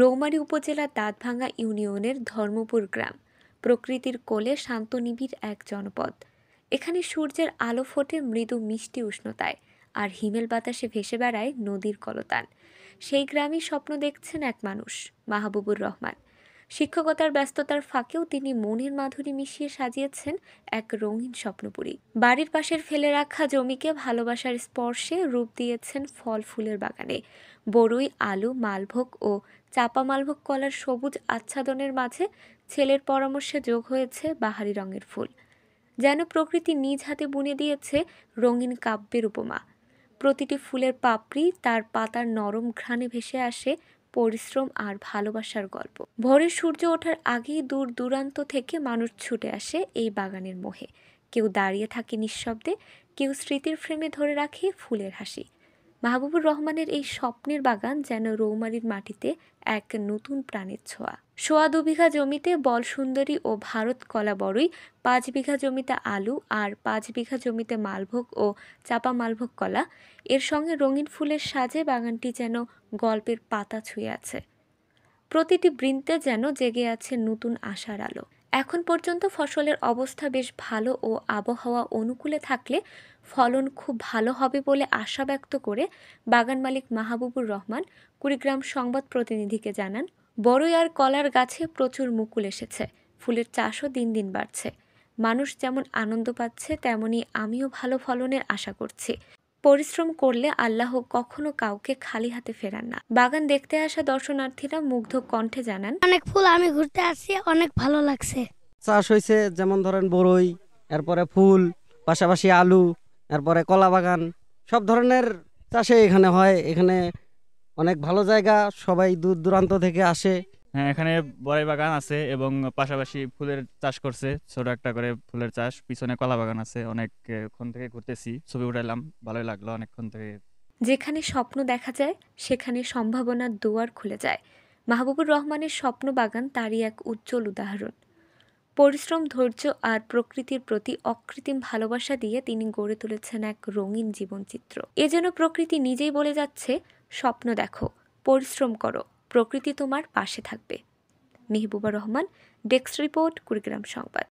রৌমারী উপজেলার দাঁতভাঙ্গা ইউনিয়নের ধর্মপুর গ্রাম প্রকৃতির কোলে শান্ত নিবিড় এক জনপদ। এখানে সূর্যের আলো ফোটে মৃদু মিষ্টি উষ্ণতায়, আর হিমেল বাতাসে ভেসে বেড়ায় নদীর কলতান। সেই গ্রামই স্বপ্ন দেখছেন এক মানুষ, মাহবুবুর রহমান। শিক্ষকতার ব্যস্ততার ফাঁকেও তিনি মনের মাধুরী মিশিয়ে সাজিয়েছেন এক রঙিন স্বপ্নপুরী। বাড়ির পাশের ফেলে রাখা জমিকে ভালোবাসার স্পর্শে রূপ দিয়েছেন ফল ফুলের বাগানে। বরই, আলু, মালভোগ ও চাপা মালভোগ কলার সবুজ আচ্ছাদনের মাঝে ছেলের পরামর্শে যোগ হয়েছে বাহারি রঙের ফুল। যেন প্রকৃতি নিজ হাতে বুনে দিয়েছে রঙিন কাব্যের উপমা। প্রতিটি ফুলের পাপড়ি তার পাতার নরম ঘ্রাণে ভেসে আসে পরিশ্রম আর ভালোবাসার গল্প। ভোরের সূর্য ওঠার আগেই দূর দূরান্ত থেকে মানুষ ছুটে আসে এই বাগানের মোহে। কেউ দাঁড়িয়ে থাকে নিঃশব্দে, কেউ স্মৃতির ফ্রেমে ধরে রাখে ফুলের হাসি। মাহবুবুর রহমানের এই স্বপ্নের বাগান যেন রৌমারীর মাটিতে এক নতুন প্রাণের ছোঁয়া। 2.25 বিঘা জমিতে বলসুন্দরী ও ভারত কলা বড়ই, 5 বিঘা জমিতে আলু আর 5 বিঘা জমিতে মালভোগ ও চাপা মালভোগ কলা। এর সঙ্গে রঙিন ফুলের সাজে বাগানটি যেন গল্পের পাতা ছুঁয়ে আছে। প্রতিটি বৃন্তে যেন জেগে আছে নতুন আশার আলো। এখন পর্যন্ত ফসলের অবস্থা বেশ ভালো ও আবহাওয়া অনুকূলে থাকলে ফলন খুব ভালো হবে বলে আশা ব্যক্ত করে বাগান মালিক মাহবুবুর রহমান কুড়িগ্রাম সংবাদ প্রতিনিধিকে জানান, বড়ই আর কলার গাছে প্রচুর মুকুল এসেছে, ফুলের চাষও দিন দিন বাড়ছে। মানুষ যেমন আনন্দ পাচ্ছে, তেমনি আমিও ভালো ফলনের আশা করছি। পরিশ্রম করলে আল্লাহ কখনো কাউকে খালি হাতে ফেরান না। বাগান দেখতে আসা দর্শনার্থীরা মুগ্ধ কণ্ঠে জানান, অনেক ফুল, আমি ঘুরতে আসছি, অনেক ভালো লাগছে। চাষ হয়েছে, যেমন ধরেন বরই, এরপরে ফুল, পাশাপাশি আলু, এরপরে কলা বাগান, সব ধরনের চাষে এখানে হয়। এখানে অনেক ভালো জায়গা, সবাই দূর দূরান্ত থেকে আসে। হ্যাঁ, এখানে বড়াই বাগান আছে এবং পাশাপাশি ফুলের চাষ করছে, ছোট একটা করে ফুলের চাষ। পিছনে কলা বাগান আছে। অনেকক্ষণ থেকে ঘুরতেছি, ছবি উঠাইলাম, ভালোই লাগলো অনেকক্ষণ থেকে। যেখানে স্বপ্ন দেখা যায় সেখানে সম্ভাবনার দুয়ার খুলে যায়। মাহবুবুর রহমানের স্বপ্ন বাগান তারই এক উজ্জ্বল উদাহরণ। পরিশ্রম, ধৈর্য আর প্রকৃতির প্রতি অকৃত্রিম ভালোবাসা দিয়ে তিনি গড়ে তুলেছেন এক রঙিন জীবনচিত্র। এ যেন প্রকৃতি নিজেই বলে যাচ্ছে, স্বপ্ন দেখো, পরিশ্রম করো, প্রকৃতি তোমার পাশে থাকবে। মেহবুবা রহমান, ডেস্ক রিপোর্ট, কুড়িগ্রাম সংবাদ।